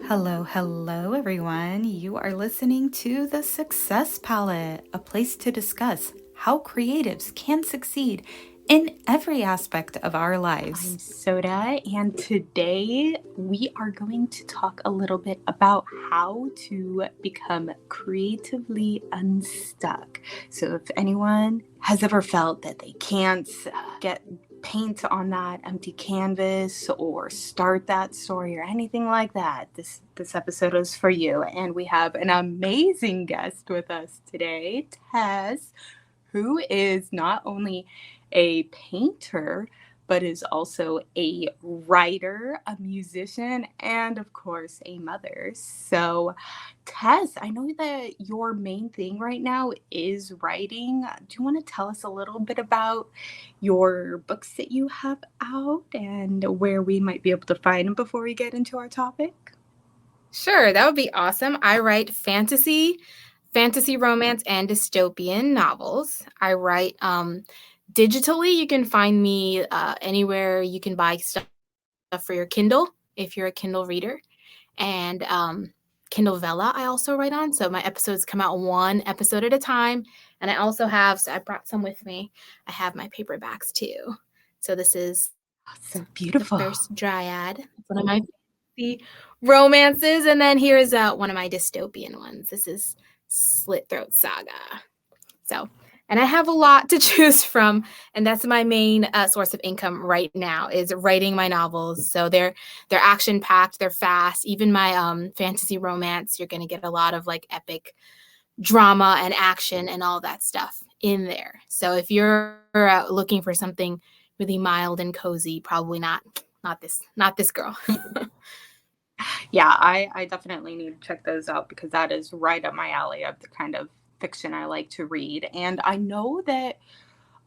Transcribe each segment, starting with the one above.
Hello, everyone. You are listening to The Success Palette, a place to discuss how creatives can succeed in every aspect of our lives. I'm Soda, and today we are going to talk a little bit about how to become creatively unstuck. So, if anyone has ever felt that they can't get paint on that empty canvas or start that story or anything like that, this episode is for you. And we have an amazing guest with us today, Tess, who is not only a painter, but is also a writer, a musician, and of course, a mother. So, Tess, I know that your main thing right now is writing. Do you want to tell us a little bit about your books that you have out and where we might be able to find them before we get into our topic? Sure, that would be awesome. I write fantasy romance, and dystopian novels. I write digitally. You can find me anywhere you can buy stuff for your Kindle if you're a Kindle reader. And Kindle Vella I also write on. So my episodes come out one episode at a time. And I also have, so I brought some with me. I have my paperbacks too. So this is So beautiful. The First Dryad. It's one of my romances. And then here's one of my dystopian ones. This is Slit Throat Saga. So, and I have a lot to choose from, and that's my main source of income right now is writing my novels. So they're action packed, they're fast. Even my fantasy romance, you're going to get a lot of like epic drama and action and all that stuff in there. So if you're looking for something really mild and cozy, probably not this girl. Yeah, I definitely need to check those out because that is right up my alley of the kind of fiction I like to read. And I know that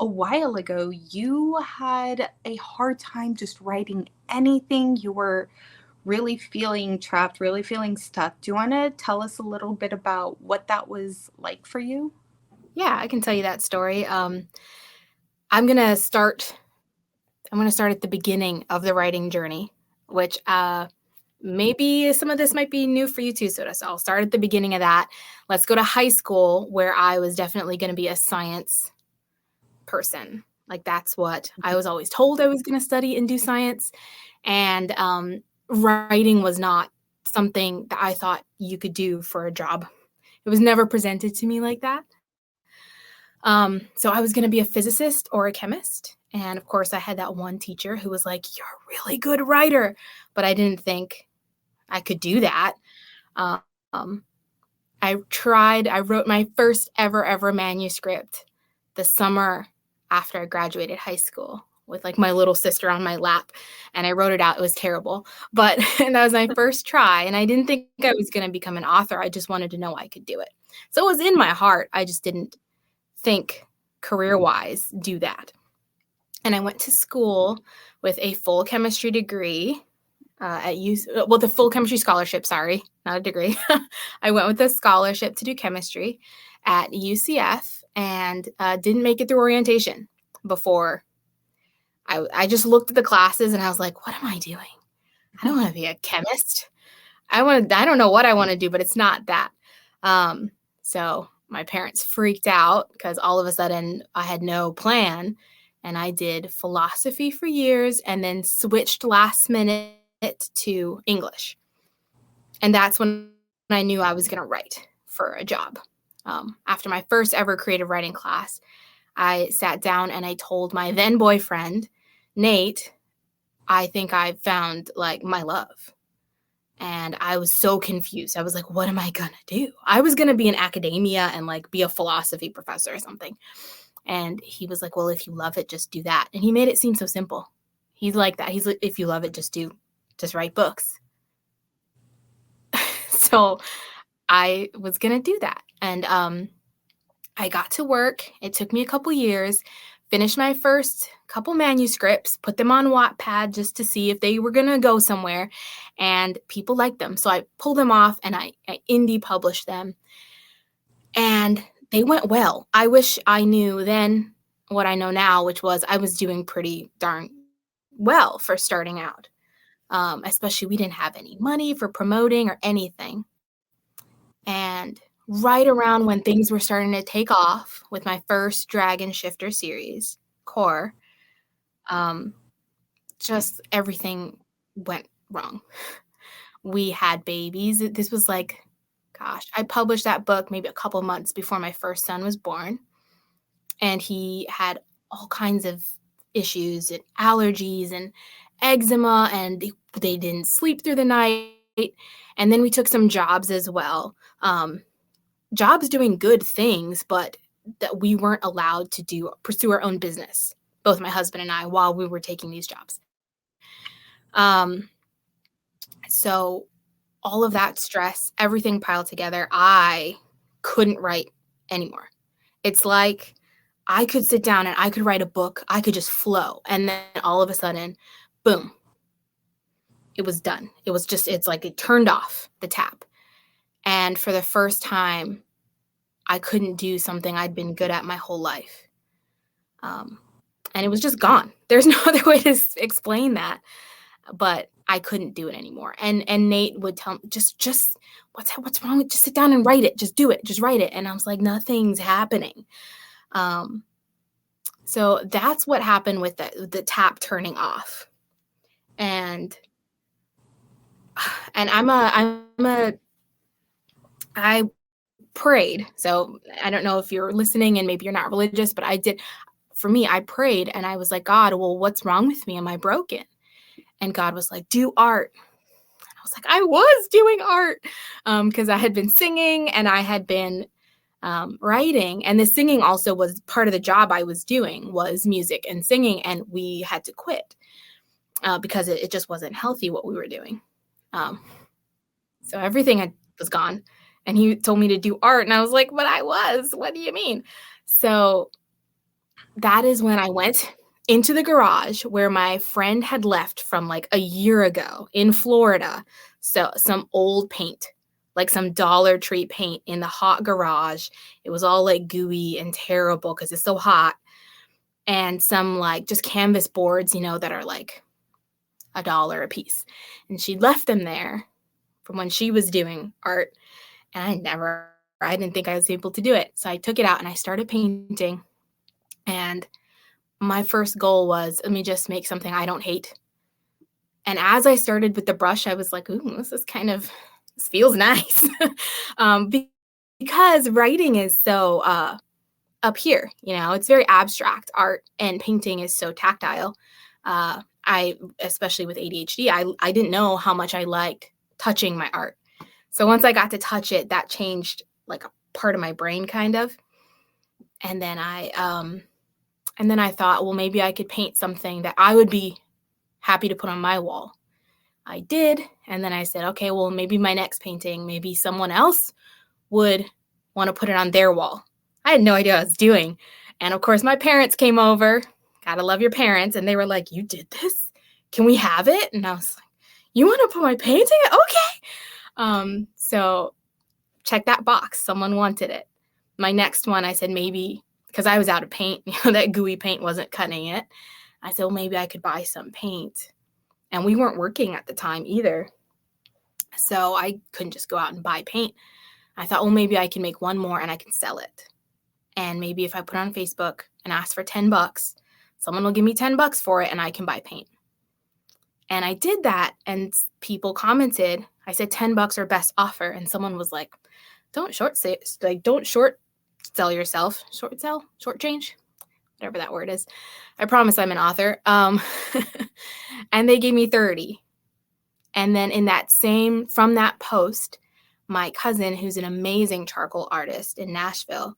a while ago you had a hard time just writing anything. You were really feeling trapped, really feeling stuck. Do you want to tell us a little bit about what that was like for you? Yeah, I can tell you that story. I'm gonna start at the beginning of the writing journey, which maybe some of this might be new for you too, Soda. So I'll start at the beginning of that. Let's go to high school, where I was definitely going to be a science person. Like that's what I was always told I was going to study and do science. And writing was not something that I thought you could do for a job. It was never presented to me like that. So I was going to be a physicist or a chemist. And of course, I had that one teacher who was like, "You're a really good writer." But I didn't think I could do that. Um, I wrote my first ever manuscript the summer after I graduated high school with like my little sister on my lap, and I wrote it out. It was terrible, but and that was my first try. And I didn't think I was going to become an author. I just wanted to know I could do it. So it was in my heart. I just didn't think career-wise do that. And I went to school with a full chemistry degree at UC, well, the full chemistry scholarship, sorry, not a degree. I went with a scholarship to do chemistry at UCF and didn't make it through orientation before. I just looked at the classes and I was like, what am I doing? I don't want to be a chemist. I don't know what I want to do, but it's not that. So my parents freaked out because all of a sudden I had no plan, and I did philosophy for years and then switched last minute to English. And that's when I knew I was going to write for a job. After my first ever creative writing class, I sat down and I told my then boyfriend, Nate, I think I found like my love. And I was so confused. I was like, what am I going to do? I was going to be in academia and like be a philosophy professor or something. And he was like, well, if you love it, just do that. And he made it seem so simple. He's like that. He's like, if you love it, just write books. So I was going to do that. And I got to work. It took me a couple years, finished my first couple manuscripts, put them on Wattpad just to see if they were going to go somewhere, and people liked them. So I pulled them off and I indie published them, and they went well. I wish I knew then what I know now, which was I was doing pretty darn well for starting out. especially we didn't have any money for promoting or anything. And right around when things were starting to take off with my first Dragon Shifter series, Core, just everything went wrong. We had babies. This was like, gosh, I published that book maybe a couple months before my first son was born. And he had all kinds of issues and allergies and eczema, and they didn't sleep through the night. And then we took some jobs as well. Jobs doing good things, but that we weren't allowed to pursue our own business, both my husband and I, while we were taking these jobs. So all of that stress, everything piled together, I couldn't write anymore. It's like I could sit down and I could write a book. I could just flow. And then all of a sudden, boom, it was done. It's like it turned off the tap. And for the first time, I couldn't do something I'd been good at my whole life. And it was just gone. There's no other way to explain that. But I couldn't do it anymore. And Nate would tell me, just what's wrong? Just sit down and write it. Just do it. Just write it. And I was like, nothing's happening. So that's what happened with the tap turning off. And I prayed. So I don't know if you're listening and maybe you're not religious, but I did. For me, I prayed and I was like, God, well, what's wrong with me? Am I broken? And God was like, do art. And I was like, I was doing art because I had been singing and I had been writing. And the singing also was part of the job I was doing, was music and singing. And we had to quit because it just wasn't healthy what we were doing. So everything was gone. And he told me to do art. And I was like, but I was. What do you mean? So that is when I went into the garage where my friend had left from like a year ago in Florida. So some old paint, like some Dollar Tree paint in the hot garage. It was all like gooey and terrible because it's so hot. And some like just canvas boards, that are like $1 a piece. And she left them there from when she was doing art. And I didn't think I was able to do it. So I took it out and I started painting. And my first goal was, let me just make something I don't hate. And as I started with the brush, I was like, ooh, this feels nice. Because writing is so up here, it's very abstract. Art and painting is so tactile. Especially with ADHD, I didn't know how much I liked touching my art. So once I got to touch it, that changed like a part of my brain kind of. And then I thought, well, maybe I could paint something that I would be happy to put on my wall. I did. And then I said, okay, well, maybe my next painting, maybe someone else would want to put it on their wall. I had no idea what I was doing. And of course, my parents came over. Gotta love your parents. And they were like, you did this? Can we have it? And I was like, you want to put my painting? Okay. So check that box. Someone wanted it. My next one, I said, maybe, because I was out of paint, that gooey paint wasn't cutting it. I said, well, maybe I could buy some paint. And we weren't working at the time either. So I couldn't just go out and buy paint. I thought, well, maybe I can make one more and I can sell it. And maybe if I put it on Facebook and ask for $10, someone will give me $10 for it and I can buy paint. And I did that and people commented. I said $10 or best offer. And someone was like, don't short sell yourself. Short change, whatever that word is. I promise I'm an author. And they gave me 30. And then from that post, my cousin, who's an amazing charcoal artist in Nashville,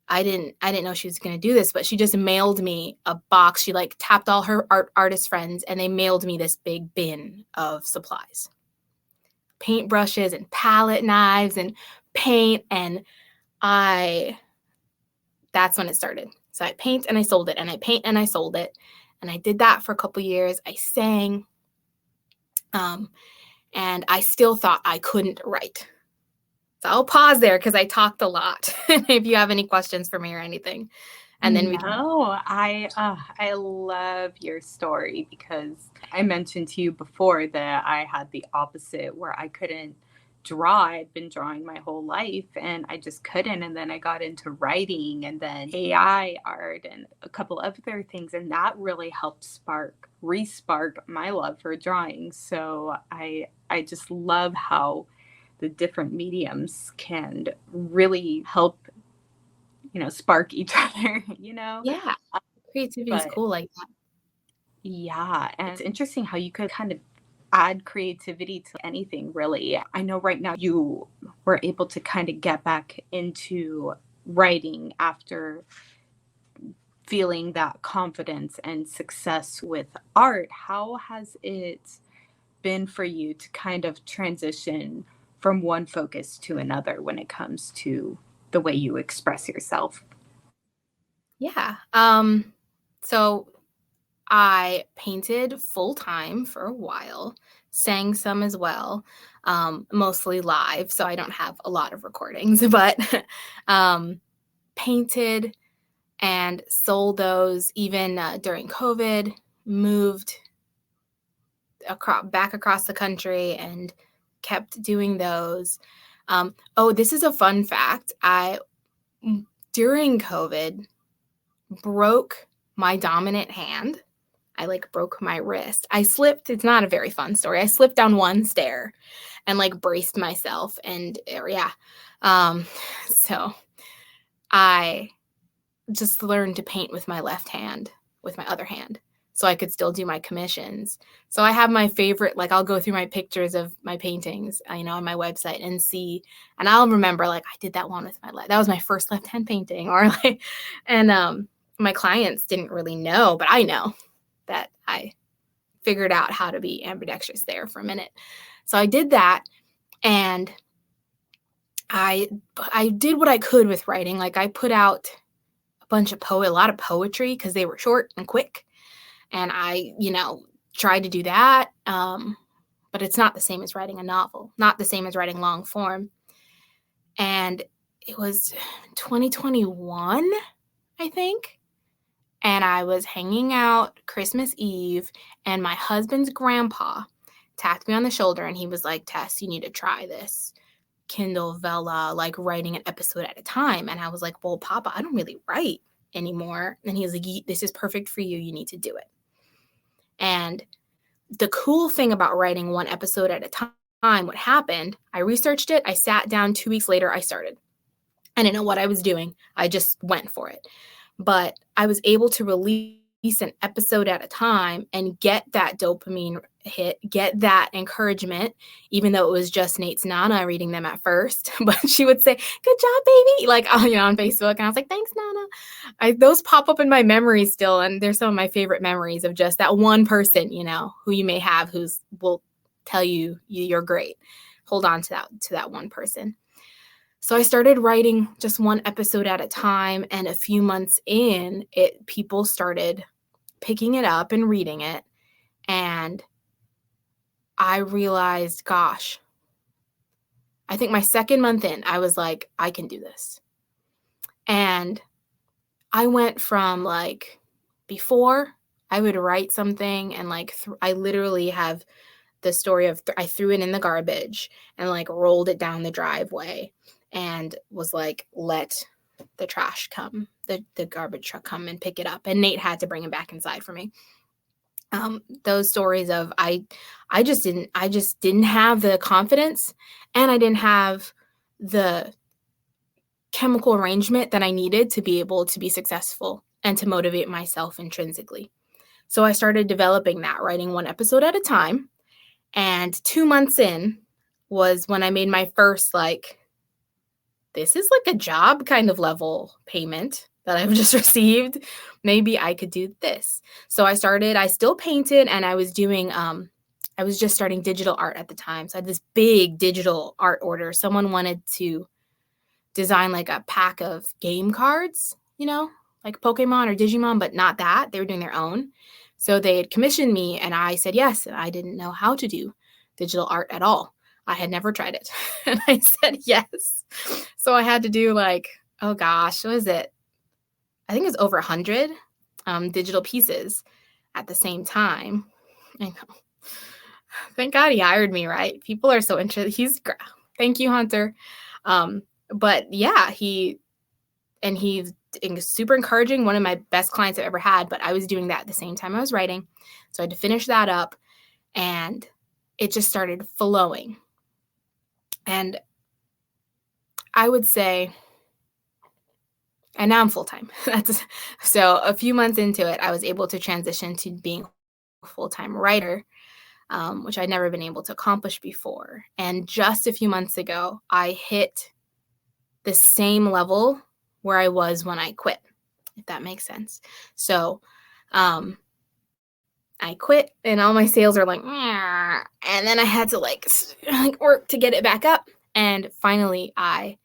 I didn't know she was going to do this, but she just mailed me a box. She like tapped all her artist friends and they mailed me this big bin of supplies, paintbrushes and palette knives and paint. And that's when it started. So I paint and I sold it and I paint and I sold it. And I did that for a couple years. I sang. And I still thought I couldn't write. So I'll pause there because I talked a lot. If you have any questions for me or anything. And then No, I love your story because I mentioned to you before that I had the opposite where I couldn't draw. I'd been drawing my whole life and I just couldn't. And then I got into writing and then AI art and a couple other things. And that really helped re-spark my love for drawing. So I just love how the different mediums can really help, spark each other, yeah, creativity is But cool like that. yeah, and it's interesting how you could kind of add creativity to anything, really. I know right now you were able to kind of get back into writing after feeling that confidence and success with art. How has it been for you to kind of transition from one focus to another when it comes to the way you express yourself? Yeah. So I painted full time for a while, sang some as well, mostly live. So I don't have a lot of recordings, but um, painted and sold those even during COVID, moved back across the country and kept doing those. Oh, this is a fun fact. During COVID, broke my dominant hand. I broke my wrist. I slipped. It's not a very fun story. I slipped down one stair and braced myself. And yeah. So I just learned to paint with my left hand, with my other hand, so I could still do my commissions. So I have my favorite, I'll go through my pictures of my paintings, on my website and see, and I'll remember, I did that one with my left. That was my first left hand painting, and my clients didn't really know, but I know that I figured out how to be ambidextrous there for a minute. So I did that, and I did what I could with writing. I put out a lot of poetry because they were short and quick. And I, tried to do that. But it's not the same as writing a novel, not the same as writing long form. And it was 2021, I think. And I was hanging out Christmas Eve, and my husband's grandpa tapped me on the shoulder and he was like, Tess, you need to try this Kindle Vella, writing an episode at a time. And I was like, well, Papa, I don't really write anymore. And he was like, this is perfect for you. You need to do it. And the cool thing about writing one episode at a time, what happened, I researched it. I sat down 2 weeks later, I started. I didn't know what I was doing. I just went for it. But I was able to release an episode at a time and get that dopamine hit, get that encouragement, even though it was just Nate's Nana reading them at first. But she would say, good job, baby, on Facebook. And I was like, thanks, Nana. Those pop up in my memory still. And they're some of my favorite memories of just that one person, who you may have will tell you you're great. Hold on to that one person. So I started writing just one episode at a time, and a few months in, people started picking it up and reading it, and I realized, gosh, I think my second month in, I was like, I can do this. And I went from before I would write something and I literally have the story of I threw it in the garbage and rolled it down the driveway and was like, let the trash come, the garbage truck come and pick it up. And Nate had to bring it back inside for me. Those stories of I just didn't have the confidence, and I didn't have the chemical arrangement that I needed to be able to be successful and to motivate myself intrinsically. So I started developing that, writing one episode at a time. And 2 months in was when I made my first, this is a job kind of level payment that I've just received. Maybe I could do this. So I still painted, and I was doing, I was just starting digital art at the time. So I had this big digital art order. Someone wanted to design a pack of game cards, like Pokemon or Digimon, but not that. They were doing their own. So they had commissioned me, and I said yes. And I didn't know how to do digital art at all. I had never tried it. And I said yes. So I had to do oh gosh, what was it? I think it was over 100 digital pieces at the same time. I know. Thank God he hired me, right? People are so interested. Thank you, Hunter. But yeah, he's super encouraging, one of my best clients I've ever had, but I was doing that at the same time I was writing. So I had to finish that up, and it just started flowing. And I would say, and now I'm full-time. So a few months into it, I was able to transition to being a full-time writer, which I'd never been able to accomplish before. And just a few months ago, I hit the same level where I was when I quit, if that makes sense. So I quit, and all my sales are like, "Nyah," and then I had to like work to get it back up. And finally, I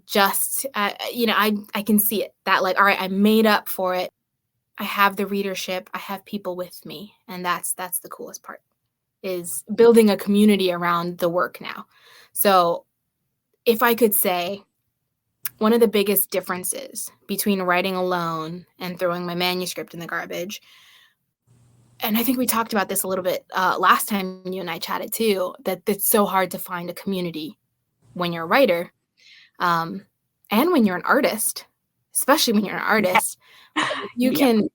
just, I can see it, that like, all right, I made up for it. I have the readership. I have people with me. And that's the coolest part, is building a community around the work now. So if I could say, one of the biggest differences between writing alone and throwing my manuscript in the garbage, and I think we talked about this a little bit last time you and I chatted too, that it's so hard to find a community when you're a writer, and when you're an artist, especially when you're an artist. You can,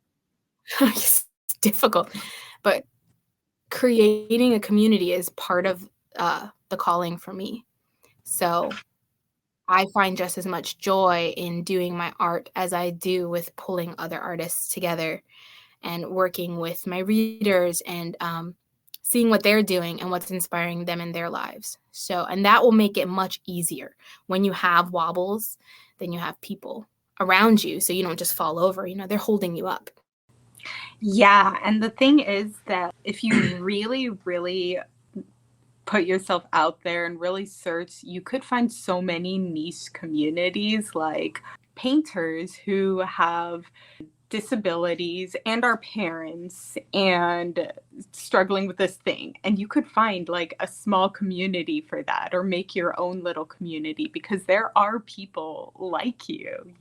it's difficult, but creating a community is part of the calling for me. So I find just as much joy in doing my art as I do with pulling other artists together and working with my readers and seeing what they're doing and what's inspiring them in their lives. So, and that will make it much easier when you have wobbles, then you have people around you so you don't just fall over, they're holding you up. Yeah, and the thing is that if you really, really put yourself out there and really search, you could find so many niche communities, like painters who have disabilities and are parents and struggling with this thing. And you could find like a small community for that, or make your own little community, because there are people like you,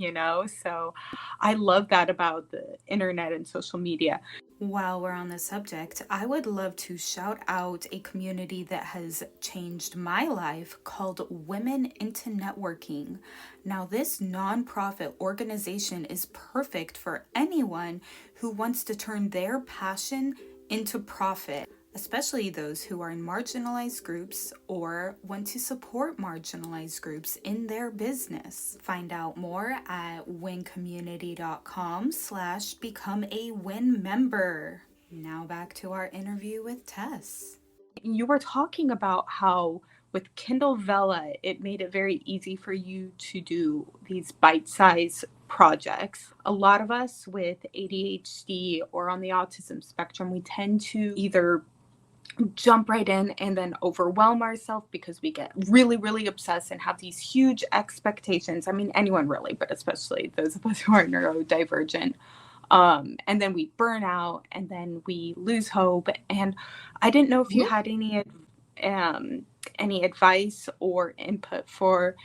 So I love that about the internet and social media. While we're on the subject, I would love to shout out a community that has changed my life called Women into Networking. Now, this nonprofit organization is perfect for anyone who wants to turn their passion into profit, especially those who are in marginalized groups or want to support marginalized groups in their business. Find out more at wincommunity.com/become a win member. Now back to our interview with Tess. You were talking about how with Kindle Vella, it made it very easy for you to do these bite-sized projects. A lot of us with ADHD or on the autism spectrum, we tend to either jump right in and then overwhelm ourselves because we get really, really obsessed and have these huge expectations. I mean, anyone really, but especially those of us who are neurodivergent. And then we burn out, and then we lose hope. And I didn't know if you had any advice or input for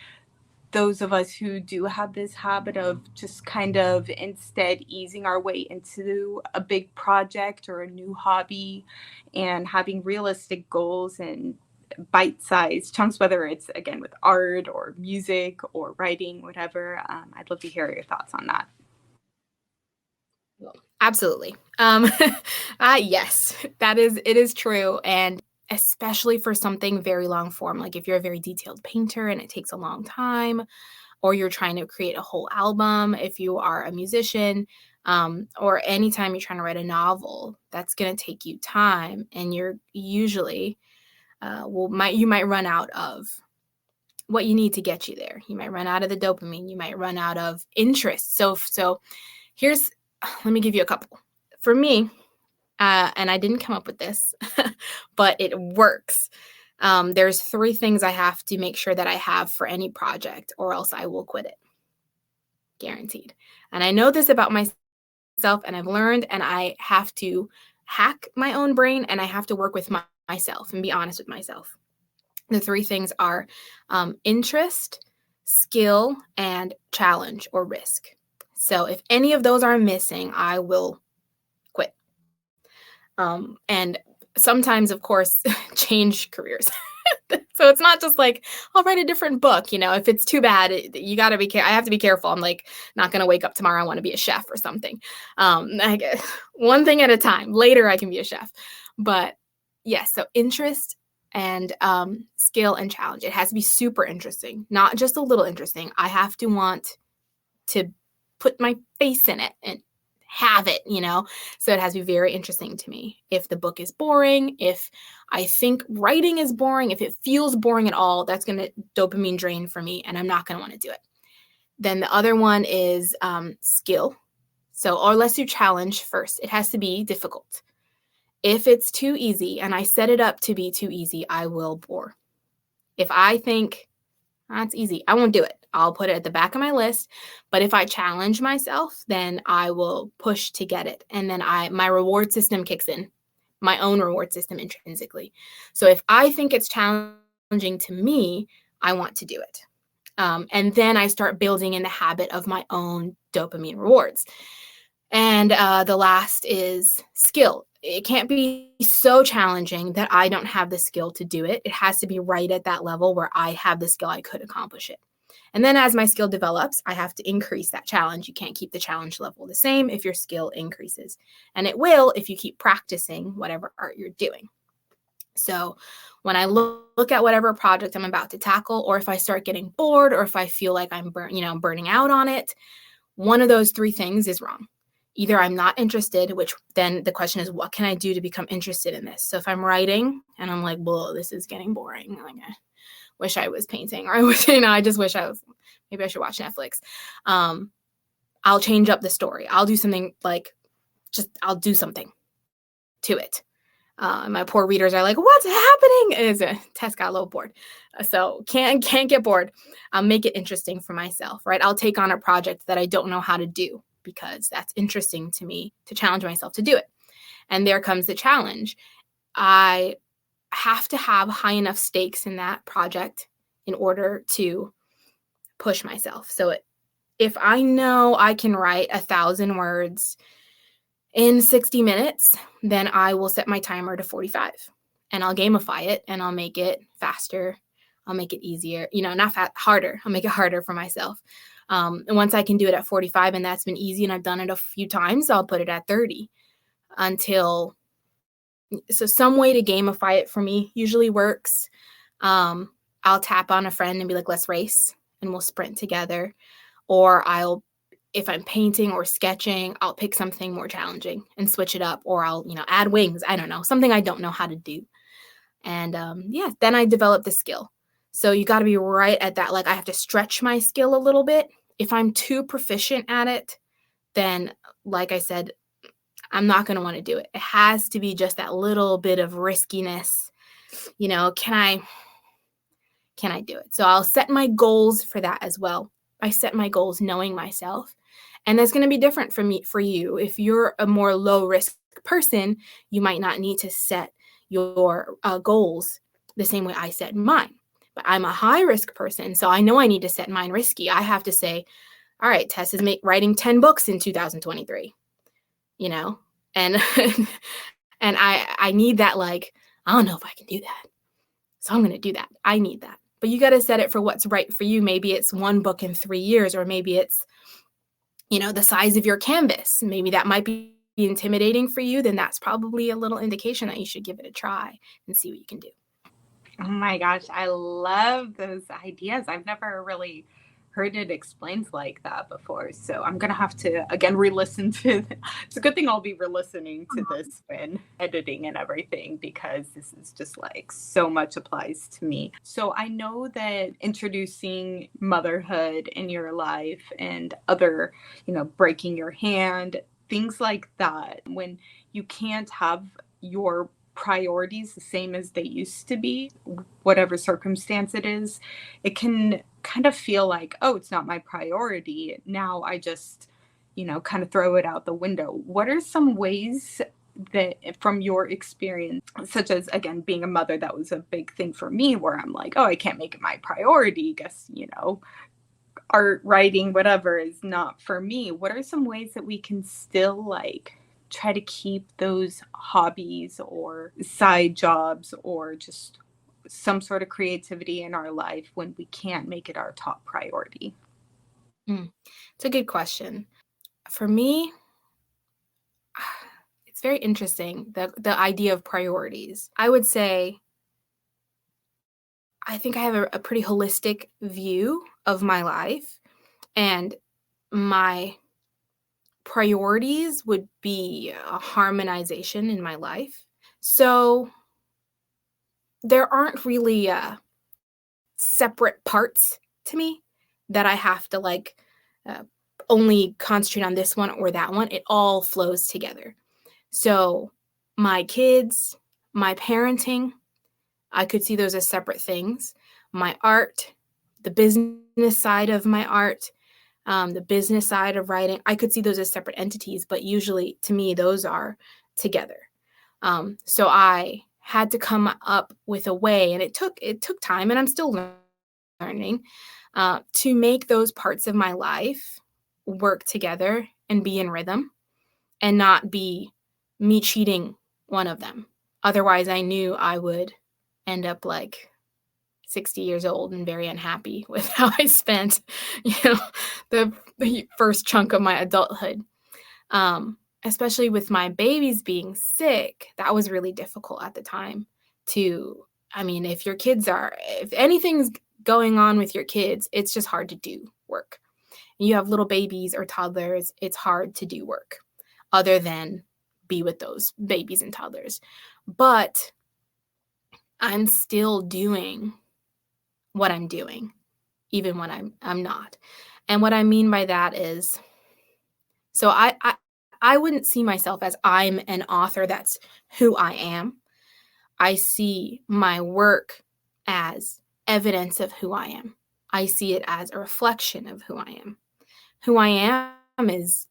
those of us who do have this habit of just kind of instead easing our way into a big project or a new hobby, and having realistic goals and bite-sized chunks, whether it's again with art or music or writing, whatever. I'd love to hear your thoughts on that. Absolutely. Yes, it is true. And especially for something very long form, like if you're a very detailed painter and it takes a long time, or you're trying to create a whole album, if you are a musician, or anytime you're trying to write a novel, that's going to take you time. And you're usually, you might run out of what you need to get you there. You might run out of the dopamine. You might run out of interest. So let me give you a couple. For me, and I didn't come up with this, but it works. There's 3 things I have to make sure that I have for any project, or else I will quit it. Guaranteed. And I know this about myself, and I've learned, and I have to hack my own brain, and I have to work with myself and be honest with myself. The 3 things are interest, skill, and challenge or risk. So if any of those are missing, I will quit. And sometimes, of course, change careers. So it's not just like, I'll write a different book. If it's too bad, you got to be careful. I have to be careful. I'm like, not going to wake up tomorrow. I want to be a chef or something. One thing at a time. Later, I can be a chef. But yes, so interest and skill and challenge. It has to be super interesting, not just a little interesting. I have to want to put my face in it and have it, so it has to be very interesting to me. If the book is boring, if I think writing is boring, if it feels boring at all, that's going to dopamine drain for me, and I'm not going to want to do it. Then the other one is skill. So, or let's do challenge first. It has to be difficult. If it's too easy and I set it up to be too easy, I will bore. If I think that's easy, I won't do it. I'll put it at the back of my list. But if I challenge myself, then I will push to get it. And then my reward system kicks in, my own reward system intrinsically. So if I think it's challenging to me, I want to do it. And then I start building in the habit of my own dopamine rewards. And the last is skill. It can't be so challenging that I don't have the skill to do it. It has to be right at that level where I have the skill, I could accomplish it. And then as my skill develops, I have to increase that challenge. You can't keep the challenge level the same if your skill increases. And it will if you keep practicing whatever art you're doing. So when I look at whatever project I'm about to tackle, or if I start getting bored, or if I feel like I'm burning out on it, one of those three things is wrong. Either I'm not interested, which then the question is, what can I do to become interested in this? So if I'm writing and I'm like, well, this is getting boring. Like, I wish I was painting, or I just wish maybe I should watch Netflix. I'll change up the story. I'll do something I'll do something to it. My poor readers are like, what's happening? Tess got a little bored. So can't get bored. I'll make it interesting for myself, right? I'll take on a project that I don't know how to do because that's interesting to me, to challenge myself to do it. And there comes the challenge. I have to have high enough stakes in that project in order to push myself. So if I know I can write 1,000 words in 60 minutes, then I will set my timer to 45 and I'll gamify it and I'll make it faster. I'll make it easier, harder. I'll make it harder for myself. And once I can do it at 45 and that's been easy and I've done it a few times, I'll put it at 30 so some way to gamify it for me usually works. I'll tap on a friend and be like, let's race and we'll sprint together. Or if I'm painting or sketching, I'll pick something more challenging and switch it up, or I'll, add wings. I don't know, something I don't know how to do. And then I develop the skill. So you got to be right at that. Like I have to stretch my skill a little bit. If I'm too proficient at it, then like I said, I'm not going to want to do it. It has to be just that little bit of riskiness. Can I do it? So I'll set my goals for that as well. I set my goals knowing myself. And that's going to be different for you. If you're a more low risk person, you might not need to set your goals the same way I set mine. But I'm a high risk person, so I know I need to set mine risky. I have to say, all right, Tess is writing 10 books in 2023, and and I need that, like, I don't know if I can do that. So I'm going to do that. I need that. But you got to set it for what's right for you. Maybe it's 1 book in 3 years, or maybe it's, the size of your canvas. Maybe that might be intimidating for you. Then that's probably a little indication that you should give it a try and see what you can do. Oh my gosh, I love those ideas. I've never really heard it explained like that before. So I'm going to have to, again, re-listen to it's a good thing I'll be re-listening to this when editing and everything, because this is just like so much applies to me. So I know that introducing motherhood in your life and other, breaking your hand, things like that, when you can't have your priorities the same as they used to be, whatever circumstance it is, it can kind of feel like, oh, it's not my priority. Now I just, kind of throw it out the window. What are some ways that, from your experience, such as, again, being a mother, that was a big thing for me, where I'm like, oh, I can't make it my priority. Guess, art, writing, whatever is not for me, what are some ways that we can still like try to keep those hobbies or side jobs or just some sort of creativity in our life when we can't make it our top priority? It's a good question. For me, it's very interesting, the idea of priorities. I would say I think I have a pretty holistic view of my life, and my priorities would be a harmonization in my life. So there aren't really separate parts to me that I have to like uh, only concentrate on this one or that one. It all flows together. So my kids, my parenting, I could see those as separate things. My art, the business side of my art, the business side of writing, I could see those as separate entities, but usually to me, those are together. So I had to come up with a way, and it took time, and I'm still learning to make those parts of my life work together and be in rhythm, and not be me cheating one of them. Otherwise, I knew I would end up like 60 years old and very unhappy with how I spent, the first chunk of my adulthood. Especially with my babies being sick, that was really difficult at the time if anything's going on with your kids, it's just hard to do work. You have little babies or toddlers, it's hard to do work other than be with those babies and toddlers. But I'm still doing what I'm doing, even when I'm not. And what I mean by that is, so I wouldn't see myself as I'm an author. That's who I am. I see my work as evidence of who I am. I see it as a reflection of who I am. Who I am is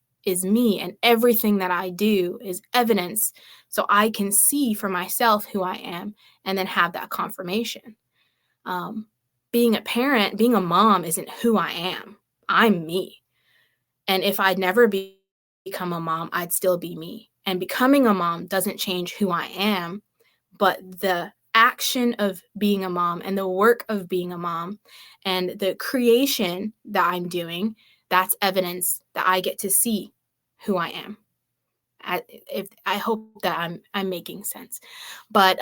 me, and everything that I do is evidence, so I can see for myself who I am and then have that confirmation. Being a parent, being a mom isn't who I am. I'm me. And if I'd never become a mom, I'd still be me. And becoming a mom doesn't change who I am, but the action of being a mom and the work of being a mom and the creation that I'm doing, that's evidence that I get to see who I am. I hope that I'm making sense. But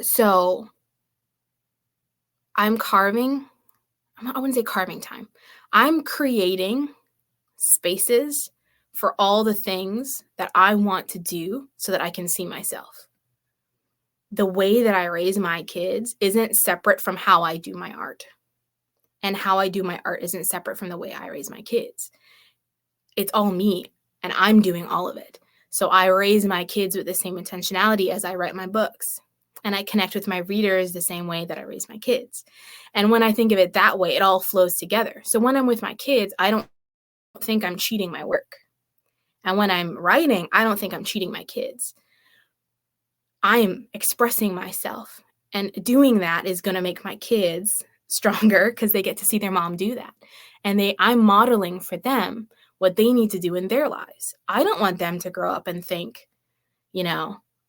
so I'm carving, I wouldn't say carving time. I'm creating spaces for all the things that I want to do so that I can see myself. The way that I raise my kids isn't separate from how I do my art. And how I do my art isn't separate from the way I raise my kids. It's all me, and I'm doing all of it. So I raise my kids with the same intentionality as I write my books. And I connect with my readers the same way that I raise my kids. And when I think of it that way, it all flows together. So when I'm with my kids, I don't think I'm cheating my work. And when I'm writing, I don't think I'm cheating my kids. I'm expressing myself. And doing that is going to make my kids stronger because they get to see their mom do that. And I'm modeling for them what they need to do in their lives. I don't want them to grow up and think,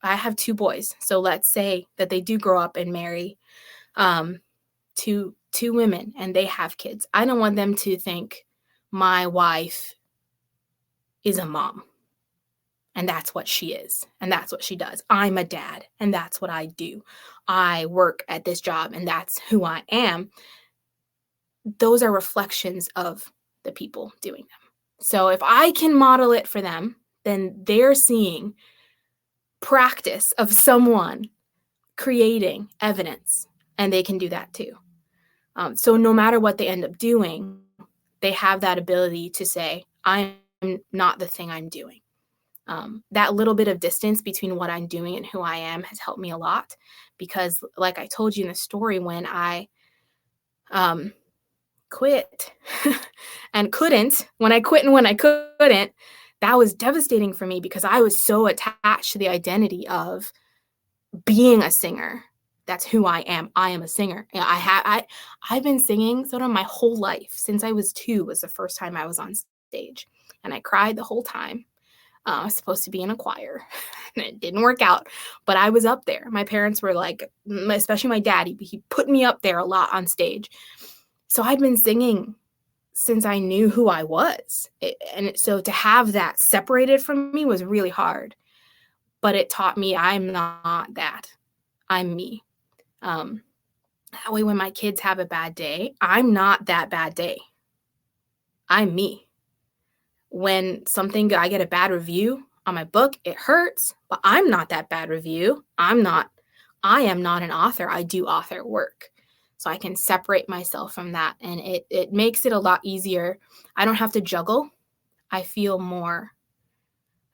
I have 2 boys. So let's say that they do grow up and marry two women and they have kids. I don't want them to think my wife is a mom and that's what she is and that's what she does. I'm a dad and that's what I do. I work at this job and that's who I am. Those are reflections of the people doing them. So if I can model it for them, then they're seeing practice of someone creating evidence, and they can do that too. So no matter what they end up doing, they have that ability to say, I'm not the thing I'm doing. That little bit of distance between what I'm doing and who I am has helped me a lot because, like I told you in the story, when I quit and couldn't, when I quit and when I couldn't, that was devastating for me because I was so attached to the identity of being a singer That's who I am. I am a singer. I've been singing sort of my whole life. Since I was 2 was the first time I was on stage, and I cried the whole time. I was supposed to be in a choir, and it didn't work out, but I was up there. My parents were like, especially my dad, he put me up there a lot on stage. So I'd been singing since I knew who I was. So to have that separated from me was really hard, but it taught me I'm not that. I'm me. That way when my kids have a bad day, I'm not that bad day. I'm me. When I get a bad review on my book, it hurts, but I'm not that bad review. I am not an author. I do author work. So I can separate myself from that, and it makes it a lot easier. I don't have to juggle. I feel more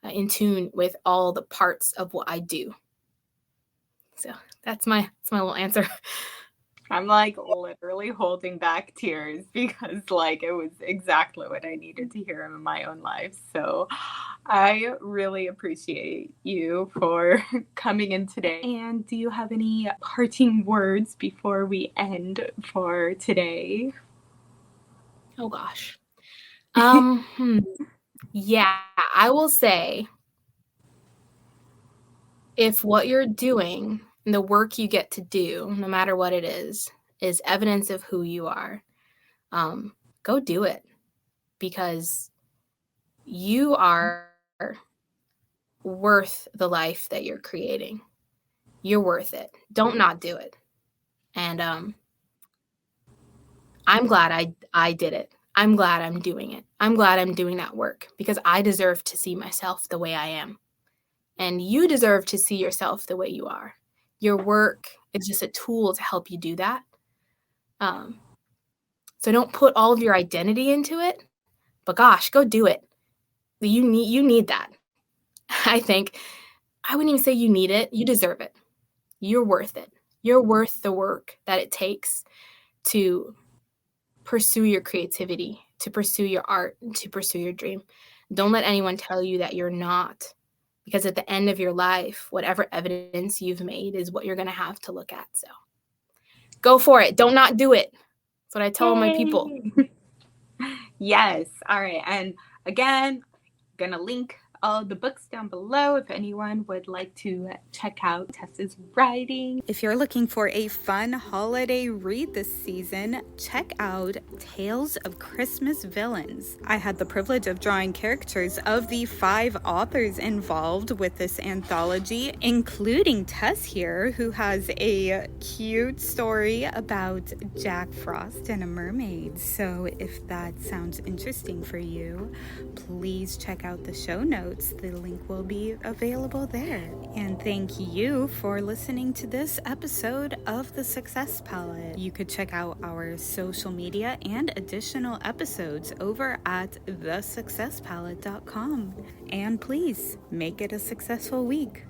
in tune with all the parts of what I do. So that's my little answer. I'm like literally holding back tears because like it was exactly what I needed to hear in my own life. So I really appreciate you for coming in today. And do you have any parting words before we end for today? Oh gosh. Yeah, I will say, if what you're doing and the work you get to do, no matter what it is evidence of who you are, go do it, because you are worth the life that you're creating. You're worth it. Don't not do it. And I'm glad I did it. I'm glad I'm doing it. I'm glad I'm doing that work, because I deserve to see myself the way I am. And you deserve to see yourself the way you are. Your work is just a tool to help you do that. So don't put all of your identity into it, but gosh, go do it. You need that. I think I wouldn't even say you need it. You deserve it. You're worth it. You're worth the work that it takes to pursue your creativity, to pursue your art, to pursue your dream. Don't let anyone tell you that you're not, because at the end of your life, whatever evidence you've made is what you're going to have to look at. So go for it. Don't not do it. That's what I tell my people. Yes. All right. And again, I'm going to link all the books down below if anyone would like to check out Tess's writing. If you're looking for a fun holiday read this season, check out Tales of Christmas Villains. I had the privilege of drawing caricatures of the 5 authors involved with this anthology, including Tess here, who has a cute story about Jack Frost and a mermaid. So if that sounds interesting for you, please check out the show notes. The link will be available there. And thank you for listening to this episode of The Success Palette. You could check out our social media and additional episodes over at thesuccesspalette.com. And please make it a successful week.